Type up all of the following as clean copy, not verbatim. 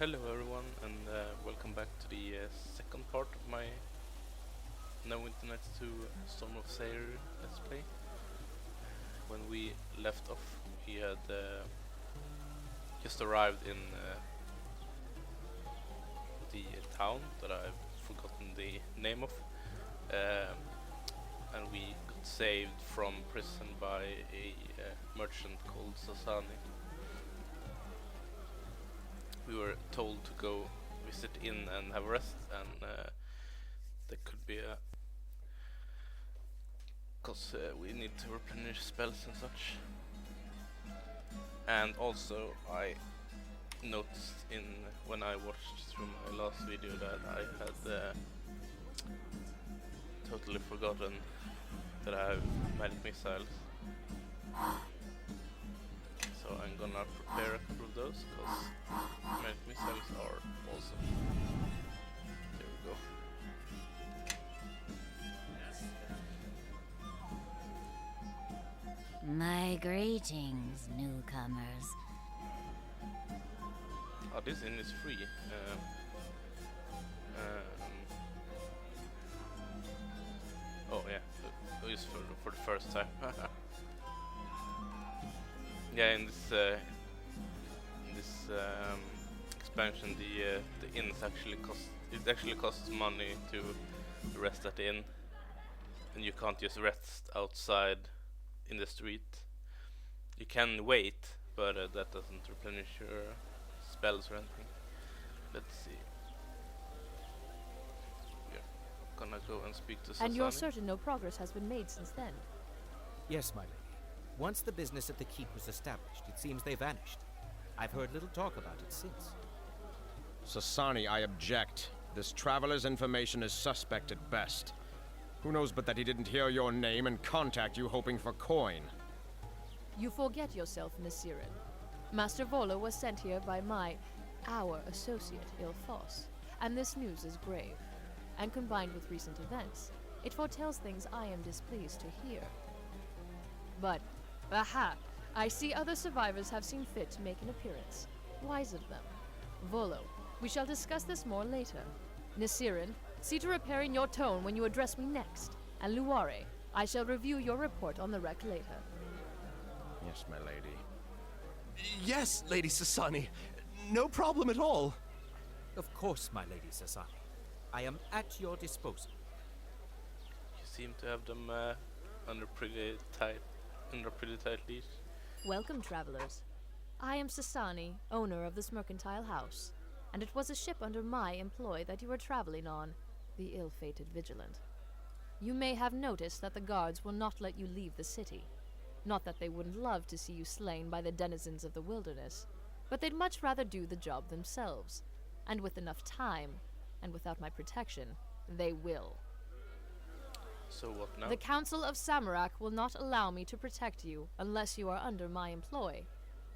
Hello everyone, and welcome back to the second part of my Neverwinter Nights 2 Storm of Zehir let's play. When we left off, we had just arrived in the town that I've forgotten the name of, and we got saved from prison by a merchant called Sasani. We were told to go visit inn and have a rest, and there could be a because we need to replenish spells and such. And also I noticed when I watched through my last video that I had totally forgotten that I have magic missiles. So I'm gonna prepare a couple of those because magic missiles are awesome. There we go. My greetings, newcomers. Oh, this inn is free. Oh yeah, just for the first time. Yeah, in this expansion, the inns actually costs money to rest at the inn, and you can't just rest outside in the street. You can wait, but that doesn't replenish your spells or anything. Let's see. We're gonna go and speak to Sasani. And you're certain no progress has been made since then? Yes, my lady. Once the business at the keep was established, it seems they vanished. I've heard little talk about it since. Sasani, I object. This traveler's information is suspect at best. Who knows but that he didn't hear your name and contact you hoping for coin? You forget yourself, Nasirin. Master Volo was sent here by our associate, Ilfos, and this news is grave. And combined with recent events, it foretells things I am displeased to hear. But, aha! I see other survivors have seen fit to make an appearance. Wise of them. Volo, we shall discuss this more later. Nasirin, see to repairing your tone when you address me next. And Luare, I shall review your report on the wreck later. Yes, my lady. Yes, Lady Sasani. No problem at all. Of course, my lady Sasani. I am at your disposal. You seem to have them under pretty tight leash. Welcome, travelers. I am Sasani, owner of this mercantile house, and it was a ship under my employ that you were traveling on, the ill-fated Vigilant. You may have noticed that the guards will not let you leave the city. Not that they wouldn't love to see you slain by the denizens of the wilderness, but they'd much rather do the job themselves. And with enough time, and without my protection, they will. So what now? The Council of Samarak will not allow me to protect you unless you are under my employ.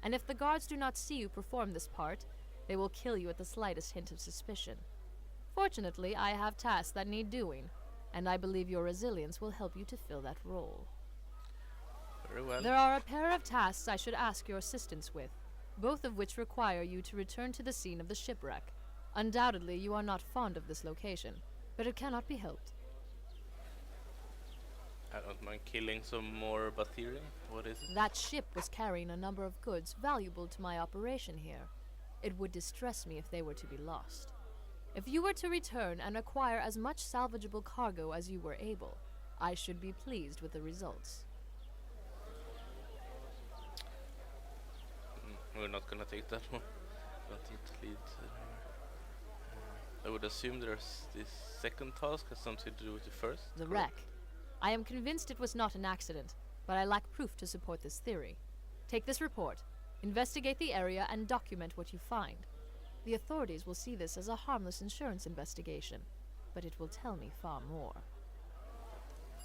And if the guards do not see you perform this part, they will kill you at the slightest hint of suspicion. Fortunately, I have tasks that need doing, and I believe your resilience will help you to fill that role. Very well. There are a pair of tasks I should ask your assistance with, both of which require you to return to the scene of the shipwreck. Undoubtedly, you are not fond of this location, but it cannot be helped. I don't mind killing some more Bathiri. What is it? That ship was carrying a number of goods valuable to my operation here. It would distress me if they were to be lost. If you were to return and acquire as much salvageable cargo as you were able, I should be pleased with the results. We're not gonna take that one. Don't need to lead. I would assume there's this second task has something to do with the first. The correct? wreck. I am convinced it was not an accident, but I lack proof to support this theory. Take this report, investigate the area, and document what you find. The authorities will see this as a harmless insurance investigation, but it will tell me far more.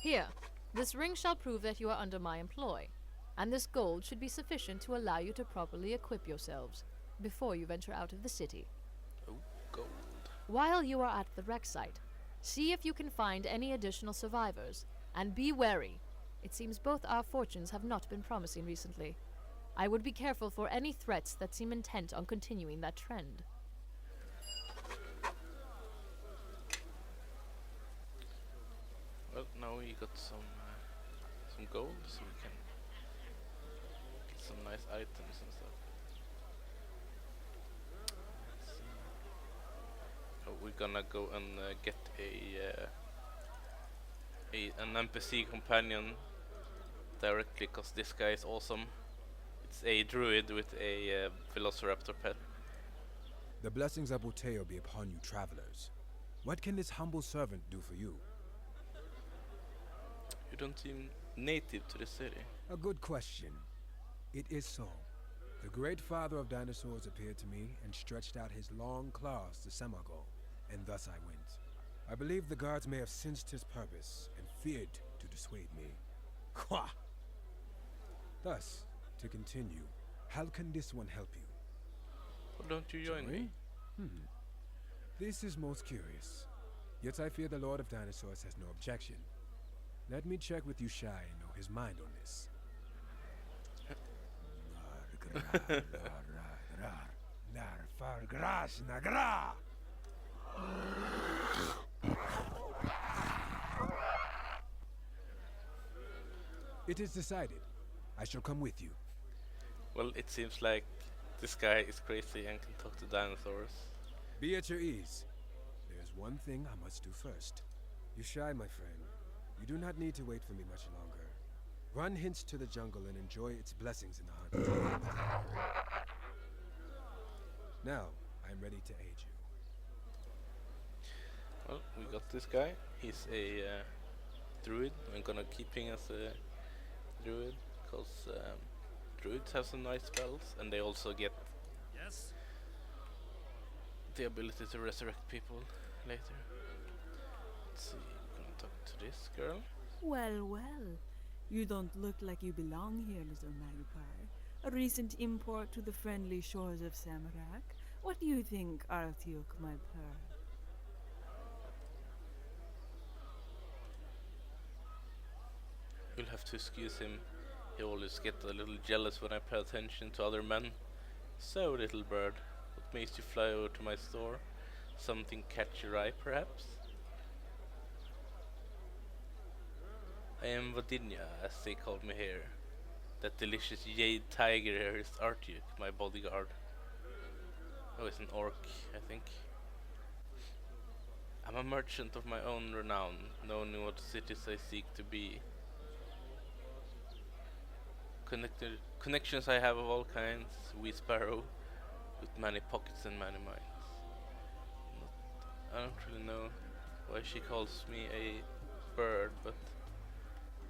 Here, this ring shall prove that you are under my employ, and this gold should be sufficient to allow you to properly equip yourselves before you venture out of the city. Oh, gold. While you are at the wreck site, see if you can find any additional survivors, and be wary. It seems both our fortunes have not been promising recently. I would be careful for any threats that seem intent on continuing that trend. now we got some gold, so we can get some nice items and stuff. Let's see. Oh, we're gonna go and get an NPC companion directly, cause this guy is awesome. It's a druid with a velociraptor pet. The blessings of Buteo be upon you, travelers. What can this humble servant do for you? You don't seem native to the city. A good question. It is so. The great father of dinosaurs appeared to me and stretched out his long claws to Samago, and thus I went. I believe the guards may have sensed his purpose and feared to dissuade me. Qua! Thus, to continue, how can this one help you? Why don't you join me? This is most curious. Yet I fear the Lord of Dinosaurs has no objection. Let me check with Yushai and know his mind on this. It is decided. I shall come with you. Well, it seems like this guy is crazy and can talk to dinosaurs. Be at your ease. There's one thing I must do first. Yushai, my friend, you do not need to wait for me much longer. Run hence to the jungle and enjoy its blessings in the hunt. Now, I am ready to aid you. Well, we got this guy. He's a druid. I'm gonna keep him as a druid, because druids have some nice spells, and they also get the ability to resurrect people later. Let's see, we're gonna talk to this girl. Well, well. You don't look like you belong here, little magpie. A recent import to the friendly shores of Samarak. What do you think, Artiuk, my pearl? You'll have to excuse him. He always gets a little jealous when I pay attention to other men. So, little bird, what makes you fly over to my store? Something catch your eye, perhaps? I am Vadinia, as they call me here. That delicious jade tiger here is Artiuk, my bodyguard. Oh, it's an orc, I think. I'm a merchant of my own renown, knowing what cities I seek to be. Connections I have of all kinds, wee sparrow, with many pockets and many minds. I don't really know why she calls me a bird, but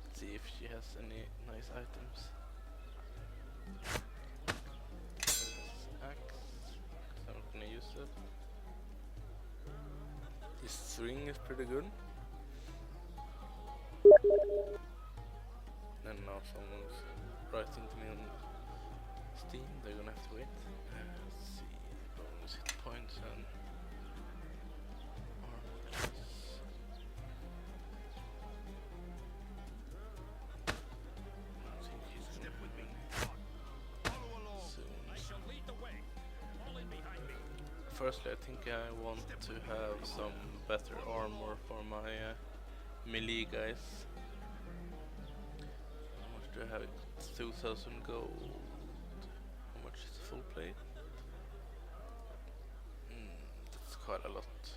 let's see if she has any nice items. Axe, 'cause I'm not gonna use it. This string is pretty good. And now someone's writing to me on Steam, they're gonna have to wait. Let's see, bonus hit points and armor class. I think he's gonna with me. Soon. Firstly, I think I want to have some better armor for my melee guys. Do I have it? 2,000 gold. How much is full plate? That's quite a lot.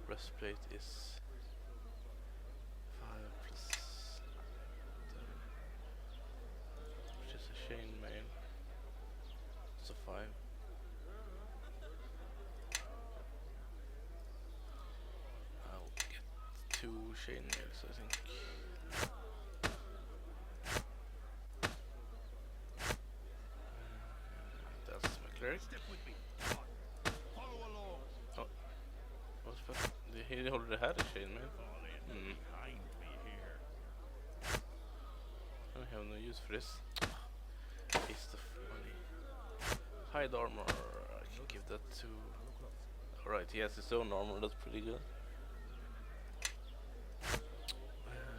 Breastplate is 5 plus 10, which is a chainmail. So 5. I'll get 2 chainmails, I think. That's my cleric. Oh, what's that? He already had a chainmail. I have no use for this. Waste of money. Hide armor. I can give that to. Alright, he has his own armor. That's pretty good.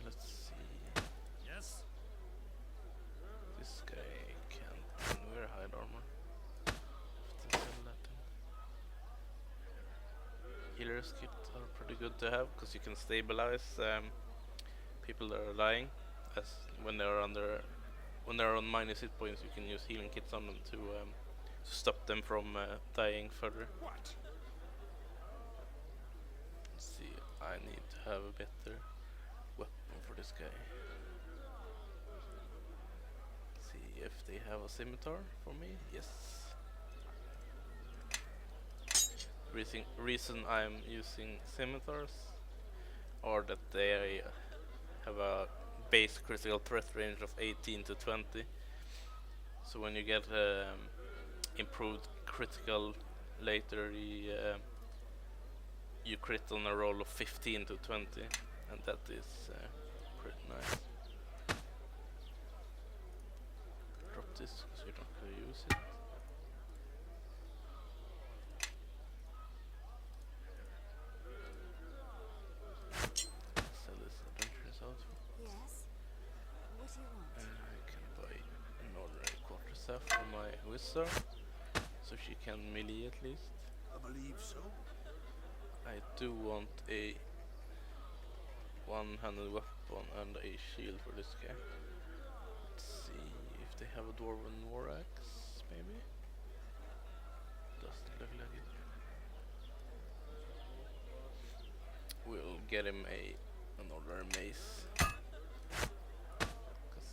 Let's see. Yes? This guy can't wear hide armor. Have to sell that then. Healer's kit are pretty good to have because you can stabilize people that are dying, as when they're on minus hit points. You can use healing kits on them to stop them from dying further. What? Let's see, I need to have a better weapon for this guy. See if they have a scimitar for me. Yes. Reason I'm using scimitars are that they have a base critical threat range of 18 to 20. So when you get improved critical later, you crit on a roll of 15 to 20, and that is pretty nice. Drop this because we're not going to use it. Sell this adventurous outfit. Yes? What do you want? I can buy an ordinary quarterstaff for my wizard, so she can melee at least. I believe so. I do want a one-handed weapon and a shield for this guy. Let's see if they have a dwarven war axe, maybe. Doesn't look like it. We'll get him another mace. Cause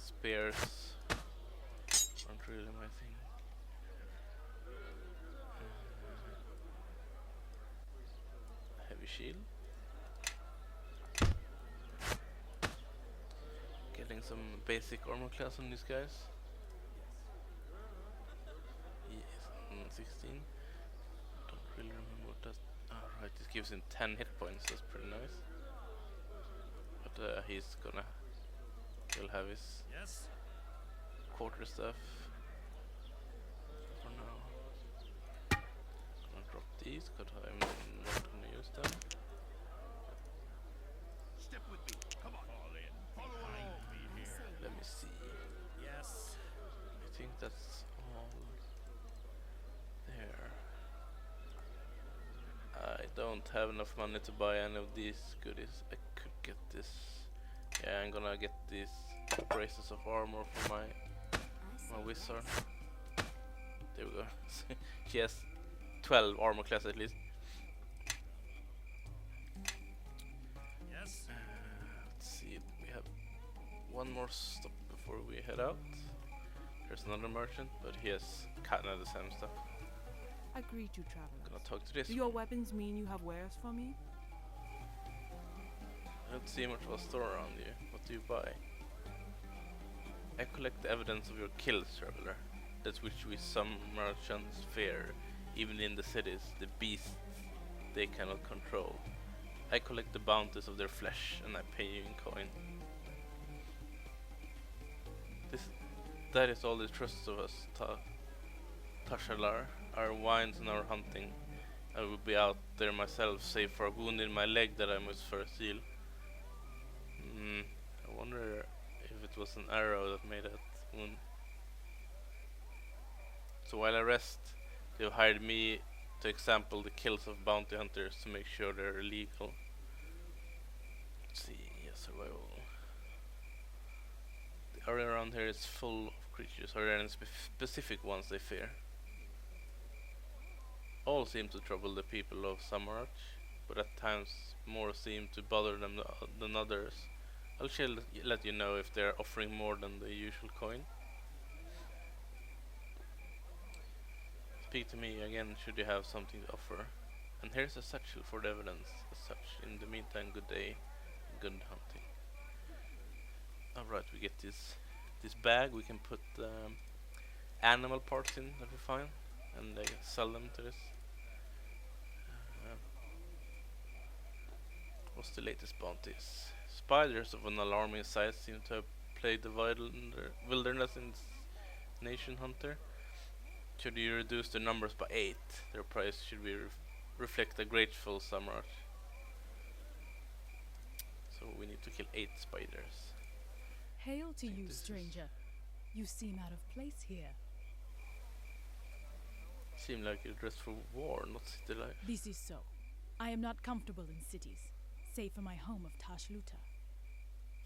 spears aren't really my thing. Heavy shield. Getting some basic armor class on these guys. He is on 16. Don't really remember what that. Right, this gives him 10 hit points. That's pretty nice. But he'll have his quarterstaff for now. Gonna drop these because I'm not gonna use them. Step with me. Come on. Fall in. Follow me here. Let me see. Yes. I think that's all there. I don't have enough money to buy any of these goodies. I could get this. Yeah, I'm gonna get these braces of armor for my wizard. There we go. She has 12 armor class at least. Yes. Let's see, we have one more stop before we head out. There's another merchant, but he has kind of the same stuff. I greet you, traveler. Gonna talk to this Do your weapons mean you have wares for me? I don't see much of a store around you. What do you buy? I collect the evidence of your kills, traveler. That which we some merchants fear, even in the cities, the beasts they cannot control. I collect the bounties of their flesh, and I pay you in coin. That is all the trust of us, Tashalar, our wines and our hunting. I will be out there myself, save for a wound in my leg that I must first heal. I wonder if it was an arrow that made that wound. So while I rest, they've hired me to example the kills of bounty hunters to make sure they're illegal. Let's see, survival. The area around here is full of creatures. Are there any specific ones they fear? All seem to trouble the people of Samarach, but at times more seem to bother them than others. I'll let you know if they're offering more than the usual coin. Speak to me again should you have something to offer. And here's a satchel for the evidence as such. In the meantime, good day and good hunting. Alright, we get this bag. We can put animal parts in that we find and sell them to this. What's the latest bounties? Spiders of an alarming size seem to have played the wilderness in Nation Hunter. Should you reduce their numbers by 8, their price should be reflect a grateful Samarach. So we need to kill 8 spiders. Hail to you, stranger. You seem out of place here. Seem like you're dressed for war, not city life. This is so. I am not comfortable in cities, save for my home of Tashluta.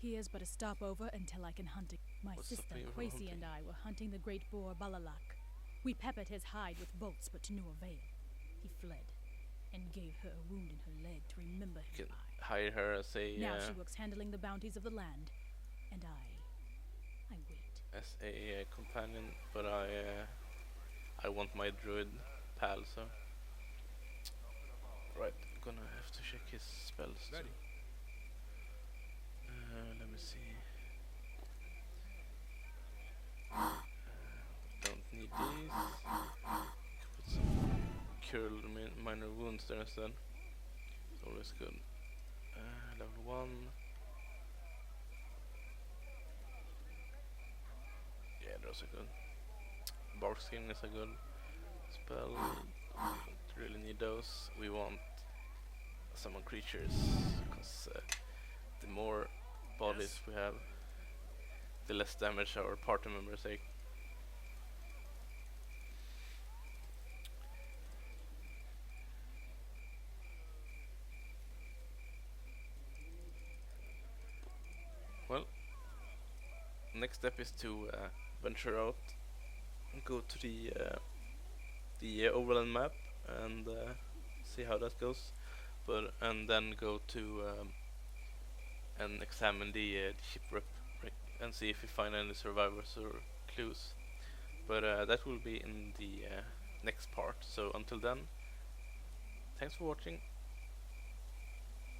Here's but a stopover until I can hunt again. My What's sister stopping you from Quasi hunting? and I were hunting the great boar Balalak. We peppered his hide with bolts, but to no avail. He fled, and gave her a wound in her leg to remember You him can by. hire her as a Now she works handling the bounties of the land, and I wait. companion, but I want my druid pal, so right, I'm gonna have to check his spells too. Let me see. Don't need these. Put some curled minor wounds there instead. It's always good. Level 1. Yeah, those are good. Bark skin is a good spell. Don't really need those. We want summon creatures, because the more bodies we have, the less damage our party members take. Well, next step is to venture out and go to the overland map and see how that goes, and then go to and examine the shipwreck and see if we find any survivors or clues. But that will be in the next part. So until then, thanks for watching.